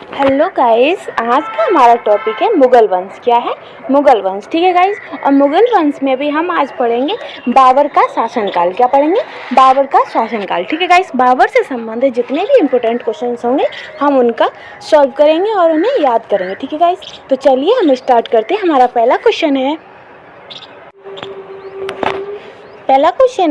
Hello guys, आज का हमारा टॉपिक है मुगल वंश। क्या है? मुगल वंश। ठीक है गाइस, और मुगल वंश में भी हम आज पढ़ेंगे बाबर का शासनकाल। क्या पढ़ेंगे? बाबर का शासनकाल। ठीक है गाइस, बाबर से संबंधित जितने भी इंपॉर्टेंट क्वेश्चंस होंगे हम उनका सॉल्व करेंगे और उन्हें याद करेंगे। ठीक है गाइस, तो चलिए हम स्टार्ट करते हैं। हमारा पहला क्वेश्चन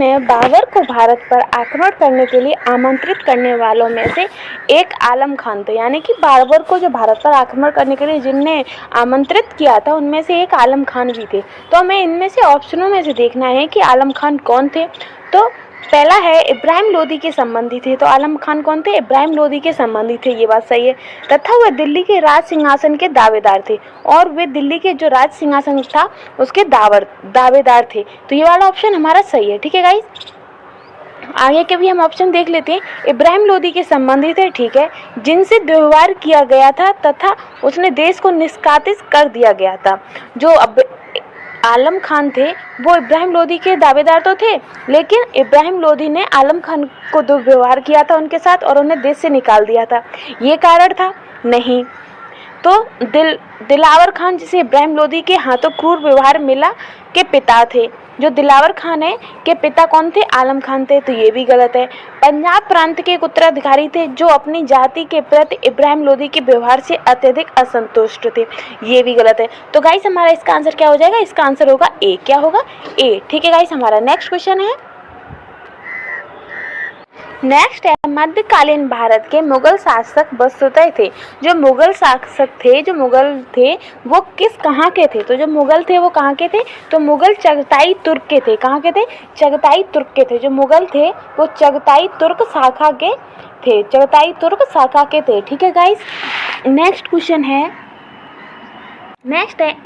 है बाबर को भारत पर आक्रमण करने के लिए आमंत्रित करने वालों में से एक आलम खान थे। यानी कि बाबर को जो भारत पर आक्रमण करने के लिए जिनने आमंत्रित किया था उनमें से एक आलम खान भी थे। तो हमें इनमें से ऑप्शनों में से देखना है कि आलम खान कौन थे। तो पहला है इब्राहिम लोदी के संबंधी थे। तो आलम खान कौन थे? इब्राहिम लोदी के संबंधी थे, ये बात सही है। तथा वह दिल्ली के राज सिंहासन के दावेदार थे, और वे दिल्ली के जो राज सिंहासन था उसके दावेदार थे। तो ये वाला ऑप्शन हमारा सही है। ठीक है गाइस, आगे के भी हम ऑप्शन देख लेते हैं। इब्राहिम लोदी के संबंधी थे, ठीक है, जिनसे दुर्व्यवहार किया गया था तथा उसने देश को निष्कासित कर दिया गया था। जो अब आलम खान थे वो इब्राहिम लोदी के दावेदार तो थे, लेकिन इब्राहिम लोदी ने आलम खान को दुर्व्यवहार किया था उनके साथ और उन्हें देश से निकाल दिया था। ये कारण था? नहीं। तो दिलावर खान, जिसे इब्राहिम लोदी के हाथों क्रूर व्यवहार मिला, के पिता थे। जो दिलावर खान है के पिता कौन थे? आलम खान थे। तो ये भी गलत है। पंजाब प्रांत के एक उत्तराधिकारी थे जो अपनी जाति के प्रति इब्राहिम लोदी के व्यवहार से अत्यधिक असंतुष्ट थे। ये भी गलत है। तो गाइस हमारा इसका आंसर क्या हो जाएगा? इसका आंसर होगा ए। क्या होगा? ए। ठीक है गाइस, हमारा नेक्स्ट क्वेश्चन है। नेक्स्ट है मध्यकालीन भारत के मुगल शासक वसुतः थे। जो मुगल शासक थे, जो मुगल थे वो कहाँ के थे? तो जो मुगल थे वो कहाँ के थे? तो मुगल चगताई तुर्क के थे। कहाँ के थे? चगताई तुर्क के थे। जो मुगल थे वो चगताई तुर्क शाखा के थे। चगताई तुर्क शाखा के थे। ठीक है गाइस, नेक्स्ट क्वेश्चन है।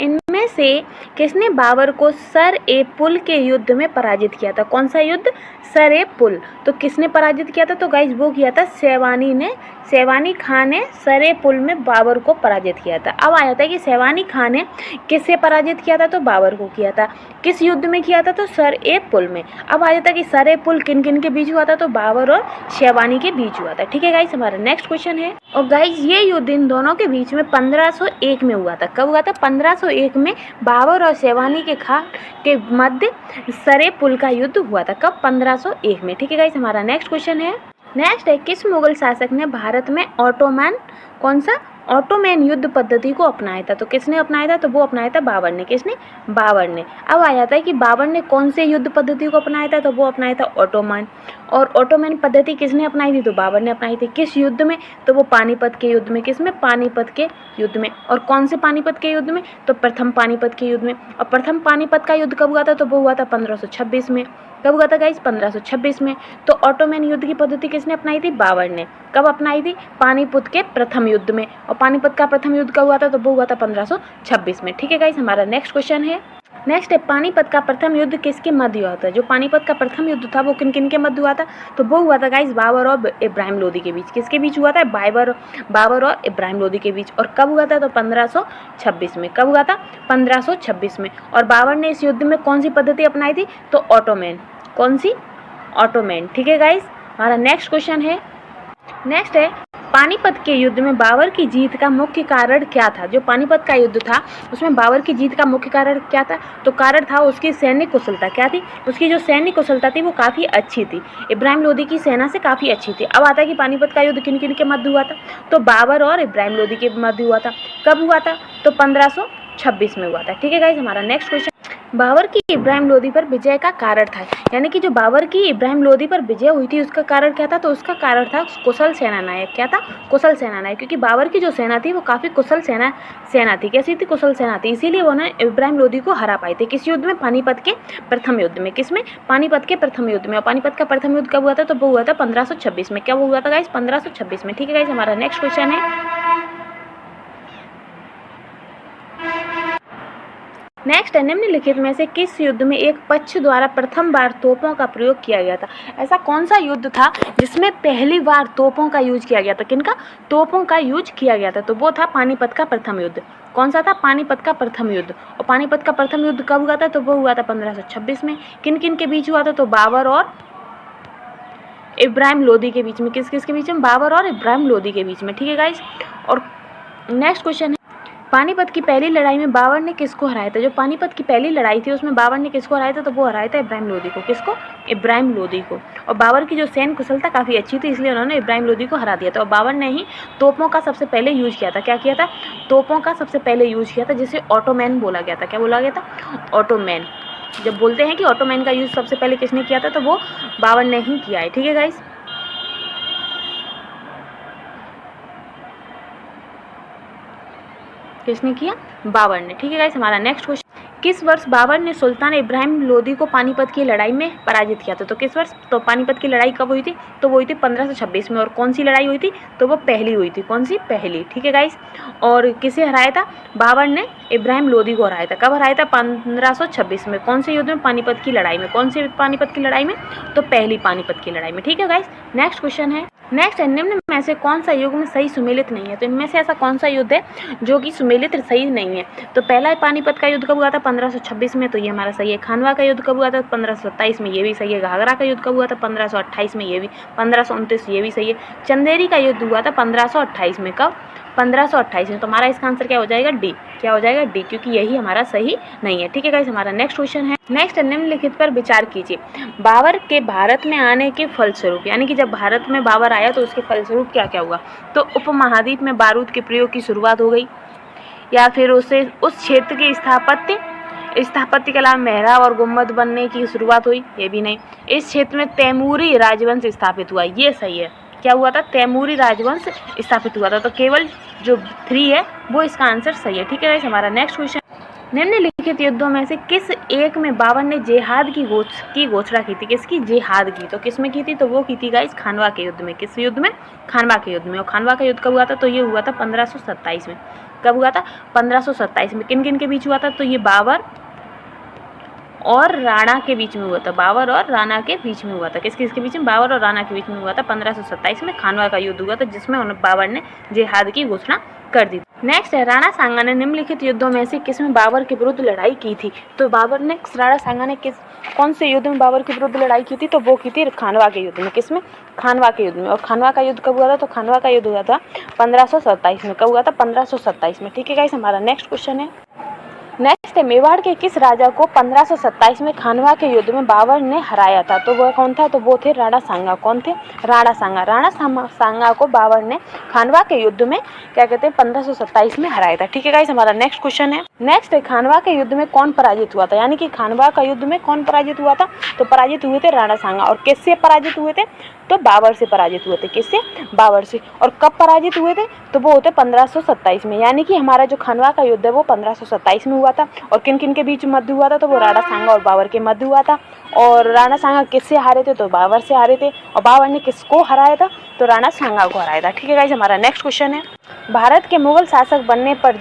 इनमें से किसने बाबर को सर ए पुल के युद्ध में पराजित किया था? कौन सा युद्ध? सर ए पुल। तो किसने पराजित किया था? तो गाइस वो किया था सेवानी खान ने सर ए पुल में बाबर को पराजित किया था। अब आ जाता है कि सेवानी खान ने किससे पराजित किया था? तो बाबर को किया था। किस युद्ध में किया था? तो सर ए पुल में। अब आ जाता है कि सर ए पुल किन किन के बीच हुआ था? तो बाबर और सेवानी के बीच हुआ था। ठीक है गाइस, हमारा नेक्स्ट क्वेश्चन है। और गाइस ये युद्ध इन दोनों के बीच में 1501 में हुआ था। कब हुआ था? 1501 में बाबर और सेवानी के मध्य सरे पुल का युद्ध हुआ था। कब? 1501 में। ठीक है गाइस, हमारा नेक्स्ट क्वेश्चन है। नेक्स्ट है किस मुगल शासक ने भारत में ऑटोमैन युद्ध पद्धति को अपनाया था? तो किसने अपनाया था? तो वो अपनाया था बाबर ने। किसने? बाबर ने। अब आ जाता है कि बाबर ने कौन से युद्ध पद्धति को अपनाया था? तो वो अपनाया था ऑटोमैन। और ऑटोमैन पद्धति किसने अपनाई थी? तो बाबर ने अपनाई थी। किस युद्ध में? तो वो पानीपत के युद्ध में। किसमें? पानीपत के युद्ध में। और कौन से पानीपत के युद्ध में? तो प्रथम पानीपत के युद्ध में। और प्रथम पानीपत का युद्ध कब हुआ था? तो वो हुआ था 1526 में। कब हुआ था गाइस? 1526 में। तो ऑटोमैन युद्ध की पद्धति किसने अपनाई थी? बाबर ने। कब अपनाई थी? पानीपत के प्रथम युद्ध में। और पानीपत का प्रथम युद्ध कब हुआ था? तो वो हुआ था 1526 में। ठीक है गाइस, हमारा नेक्स्ट क्वेश्चन है। नेक्स्ट है पानीपत का प्रथम युद्ध किसके मध्य हुआ था? जो पानीपत का प्रथम युद्ध था वो किन किन के मध्य हुआ था? तो वो हुआ था गाइस बाबर और इब्राहिम लोदी के बीच। किसके बीच हुआ था? बाबर और इब्राहिम लोदी के बीच। और कब हुआ था? तो 1526 में। कब हुआ था? 1526 में। और बाबर ने इस युद्ध में कौन सी पद्धति अपनाई थी? तो ऑटोमैन। कौन सी? ऑटोमैन। ठीक है गाइस, हमारा नेक्स्ट क्वेश्चन है। नेक्स्ट है पानीपत के युद्ध में बाबर की जीत का मुख्य कारण क्या था? जो पानीपत का युद्ध था उसमें बाबर की जीत का मुख्य कारण क्या था? तो कारण था उसकी सैन्य कुशलता। क्या थी? उसकी जो सैन्य कुशलता थी वो काफ़ी अच्छी थी, इब्राहिम लोदी की सेना से काफ़ी अच्छी थी। अब आता है कि पानीपत का युद्ध किन किन के मध्य हुआ था? तो बाबर और इब्राहिम लोदी के मध्य हुआ था। कब हुआ था? तो 1526 में हुआ था। ठीक है गाइस, हमारा नेक्स्ट क्वेश्चन। बाबर की इब्राहिम लोदी पर विजय का कारण था, यानी कि जो बाबर की इब्राहिम लोदी पर विजय हुई थी उसका कारण क्या था? तो उसका कारण था कुशल सेना नायक। क्या था? कुशल सेना नायक। क्योंकि बाबर की जो सेना थी वो काफ़ी कुशल सेना थी। कैसी थी? कुशल सेना थी। इसीलिए वो ना इब्राहिम लोदी को हरा पाए थे। किस युद्ध में? पानीपत के प्रथम युद्ध में। किसमें? पानीपत के प्रथम युद्ध में। और पानीपत का प्रथम युद्ध कब हुआ था? तो वो हुआ था 1526 में। क्या हुआ था गाइस? 1526 में। ठीक है गाइस, हमारा नेक्स्ट क्वेश्चन है। नेक्स्ट है निम्नलिखित में से किस युद्ध में एक पक्ष द्वारा प्रथम बार तोपों का प्रयोग किया गया था? ऐसा कौन सा युद्ध था जिसमें पहली बार तोपों का यूज किया गया था? किनका? तोपों का यूज किया गया था। तो वो था पानीपत का प्रथम युद्ध। कौन सा था? पानीपत का प्रथम युद्ध। और पानीपत का प्रथम युद्ध कब हुआ था? तो वो हुआ था 1526 में। किन किन के बीच हुआ था? तो बाबर और इब्राहिम लोदी के बीच में। किस किस के बीच में? बाबर और इब्राहिम लोदी के बीच में। ठीक है गाइस, और नेक्स्ट क्वेश्चन है, पानीपत की पहली लड़ाई में बाबर ने किसको हराया था? जो पानीपत की पहली लड़ाई थी उसमें बाबर ने किसको हराया था? तो वो हराया था इब्राहिम लोदी को। किसको? इब्राहिम लोदी को। और बाबर की जो सैन्य कुशलता काफ़ी अच्छी थी, इसलिए उन्होंने इब्राहिम लोदी को हरा दिया था। और बाबर ने ही तोपों का सबसे पहले यूज किया था। क्या किया था? तोपों का सबसे पहले यूज किया था, जिसे ऑटोमैन बोला गया था। क्या बोला गया था? ऑटोमैन। जब बोलते हैं कि ऑटोमैन का यूज सबसे पहले किसने किया था, तो वो बाबर ने ही किया है। ठीक है गाइस, किसने किया? बाबर ने। ठीक है गाइस, हमारा नेक्स्ट क्वेश्चन, किस वर्ष बाबर ने सुल्तान इब्राहिम लोदी को पानीपत की लड़ाई में पराजित किया था? तो किस वर्ष? तो पानीपत की लड़ाई कब हुई थी? तो वो हुई थी 1526 में। और कौन सी लड़ाई हुई थी? तो वो पहली हुई थी। कौन सी? पहली। ठीक है गाइस, और किसे हराया था? बाबर ने इब्राहिम लोदी को हराया था। कब हराया था? 1526 में। कौन से युद्ध में? पानीपत की लड़ाई में। कौन सी पानीपत की लड़ाई में? तो पहली पानीपत की लड़ाई में। ठीक है गाइस, नेक्स्ट क्वेश्चन है, नेक्स्ट है, निम्न में से कौन सा युग में सही सुमेलित नहीं है? तो इनमें से ऐसा कौन सा युद्ध है जो कि सुमेलित सही नहीं है? तो पहला पानीपत का युद्ध कब हुआ था? 1526 में, तो ये हमारा सही है। खानवा का युद्ध कब हुआ था? 1527 में, ये भी सही है। घाघरा का युद्ध कब हुआ था? 1528 में, ये भी। 1529, ये भी सही है। चंदेरी का युद्ध हुआ था 1528 में। कब? 1528 में। तो हमारा इसका आंसर क्या हो जाएगा? डी। क्या हो जाएगा? डी, क्योंकि यही हमारा सही नहीं है। ठीक है गाइस, हमारा नेक्स्ट क्वेश्चन है, नेक्स्ट निम्नलिखित पर विचार कीजिए। बाबर के भारत में आने के फलस्वरूप, यानी कि जब भारत में बाबर आया तो उसके फलस्वरूप क्या क्या हुआ? तो उपमहाद्वीप में बारूद के प्रयोग की शुरुआत हो गई, या फिर उसे उस क्षेत्र की स्थापत्य के अलावा मेहराब और गुम्बद बनने की शुरुआत हुई, ये भी नहीं। इस क्षेत्र में तैमूरी राजवंश स्थापित हुआ, ये सही है। क्या हुआ था? तैमूरी राजवंश स्थापित हुआ था। तो केवल जो 3 है वो इसका आंसर सही है। ठीक है गाइस, हमारा नेक्स्ट क्वेश्चन, निम्नलिखित युद्धों में से किस एक में बाबर ने जिहाद की घोषणा की थी? किसकी? जिहाद की। तो किस में की थी? तो वो की थी गाइस खानवा के युद्ध में। किस युद्ध में? खानवा के युद्ध में। और खानवा का युद्ध कब हुआ था? तो ये हुआ था 1527 में। कब हुआ था? 1527 में। किन किन के बीच हुआ था? तो ये बाबर और राणा के बीच में हुआ था। बाबर और राणा के बीच में हुआ था। किस किसके बीच में? बाबर और राणा के बीच में हुआ था। 1527 में खानवा का युद्ध हुआ था, जिसमें बाबर ने जिहाद की घोषणा कर दी। नेक्स्ट है, राणा सांगा ने निम्नलिखित युद्धों में से किसमें बाबर के विरुद्ध लड़ाई की थी? तो राणा सांगा ने कौन से युद्ध में बाबर के विरुद्ध लड़ाई की थी? तो वो की थी खानवा के युद्ध में। किसमें? खानवा के युद्ध में। और खानवा का युद्ध कब हुआ था? तो खानवा का युद्ध हुआ था 1527 में। कब हुआ था? 1527 में। ठीक है गाइस, हमारा नेक्स्ट क्वेश्चन है, नेक्स्ट है, मेवाड़ के किस राजा को 1527 में खानवा के युद्ध में बाबर ने हराया था? तो वह कौन था? तो वो थे राणा सांगा। कौन थे? राणा सांगा। राणा सांगा को बाबर ने खानवा के युद्ध में क्या कहते हैं 1527 में हराया था। ठीक है गाइस, हमारा नेक्स्ट क्वेश्चन है, नेक्स्ट है, खानवा के युद्ध में कौन पराजित हुआ था? यानी कि खानवा का युद्ध में कौन पराजित हुआ था? तो पराजित हुए थे राणा सांगा। और किससे पराजित हुए थे? तो बाबर से पराजित हुए थे। किससे? बाबर से। और कब पराजित हुए थे? तो वो होते 1527 में। यानी कि हमारा जो खानवा का युद्ध है वो 1527 में हुआ था। और किन किन के बीच मध्य हुआ था? तो वो राणा सांगा और बाबर के मध्य हुआ था। और राणा सांगा किससे हारे थे? तो बाबर से हारे थे। और बाबर ने किसको हराया था? तो राणा सांगा को हराया था। ठीक है गाइस, हमारा नेक्स्ट क्वेश्चन है, भारत के मुगल शासक बनने पर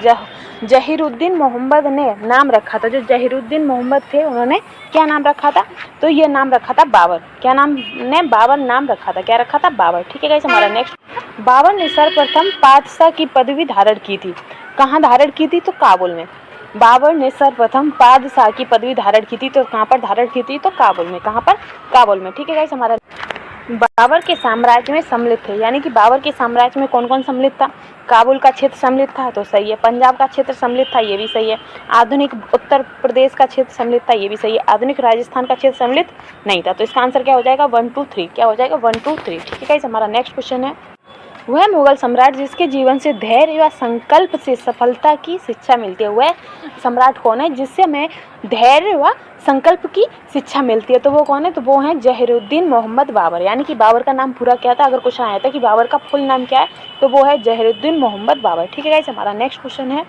जहीरुद्दीन मोहम्मद ने नाम रखा था। जो जहीरुद्दीन मोहम्मद थे उन्होंने क्या नाम रखा था? तो ये नाम रखा था बाबर। क्या नाम ने? बाबर नाम रखा था। क्या रखा था? बाबर। ठीक है गाइस, हमारा नेक्स्ट, बाबर ने सर्वप्रथम पातशाह की पदवी धारण की थी। कहाँ धारण की थी? तो काबुल में। बाबर ने सर्वप्रथम पातशाह की पदवी धारण की थी। तो कहाँ पर धारण की थी? तो काबुल में। कहाँ पर? काबुल में। ठीक है गाइस, हमारा, बाबर के साम्राज्य में सम्मिलित थे। यानी कि बाबर के साम्राज्य में कौन कौन सम्मिलित था? काबुल का क्षेत्र सम्मिलित था, तो सही है। पंजाब का क्षेत्र सम्मिलित था, ये भी सही है। आधुनिक उत्तर प्रदेश का क्षेत्र सम्मिलित था, ये भी सही है। आधुनिक राजस्थान का क्षेत्र सम्मिलित नहीं था। तो इसका आंसर क्या हो जाएगा? 1 2 3। क्या हो जाएगा? 1 2 3। ठीक है गाइस, हमारा नेक्स्ट क्वेश्चन है, वह मुगल सम्राट जिसके जीवन से धैर्य व संकल्प से सफलता की शिक्षा मिलती है। वह सम्राट कौन है जिससे हमें धैर्य व संकल्प की शिक्षा मिलती है? तो वो कौन है? तो वो है जहीरुद्दीन मोहम्मद बाबर। यानी कि बाबर का नाम पूरा क्या था? अगर क्वेश्चन आया था कि बाबर का फुल नाम क्या है, तो वो है जहीरुद्दीन मोहम्मद बाबर। ठीक है गाइस, हमारा नेक्स्ट क्वेश्चन है,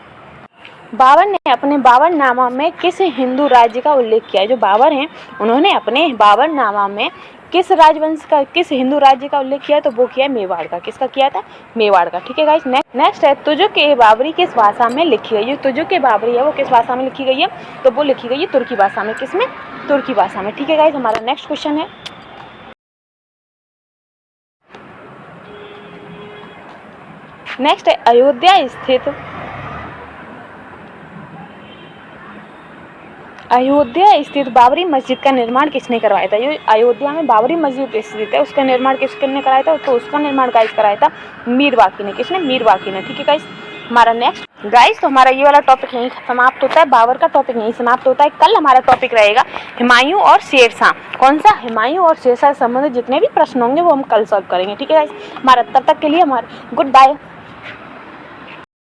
बाबर ने अपने बाबरनामा में किस हिंदू राज्य का उल्लेख किया है? जो बाबर हैं उन्होंने अपने बाबरनामा में किस राजवंश का, किस हिंदू राज्य का उल्लेख किया है? तो वो किया है मेवाड़ का। किसका किया था? मेवाड़ का। ठीक है गाइस, नेक्स्ट है, तुजुक-ए-बाबरी किस भाषा में लिखी गई है? तुजुक-ए-बाबरी है वो किस भाषा में लिखी गई है? तो वो लिखी गई है तुर्की भाषा में। किसमें? तुर्की भाषा में। ठीक है गाइस, हमारा नेक्स्ट क्वेश्चन है, नेक्स्ट है, अयोध्या स्थित बाबरी मस्जिद का निर्माण किसने करवाया था? जो अयोध्या में बाबरी मस्जिद स्थित है उसका निर्माण किसने कराया था? तो उसका निर्माण गाइस कराया था मीरवाकी ने। किसने? मीरवाकी ने। ठीक है गाइस। हमारा नेक्स्ट गाइस, तो हमारा ये वाला टॉपिक यहीं समाप्त होता है, बाबर का टॉपिक यहीं समाप्त होता है। कल हमारा टॉपिक रहेगा हुमायूं और शेरशाह। कौन सा? हुमायूं और शेरशाह से संबंधित जितने भी प्रश्न होंगे वो हम कल सॉल्व करेंगे। ठीक है गाइस। हमारा तब तक के लिए हमारा गुड बाय।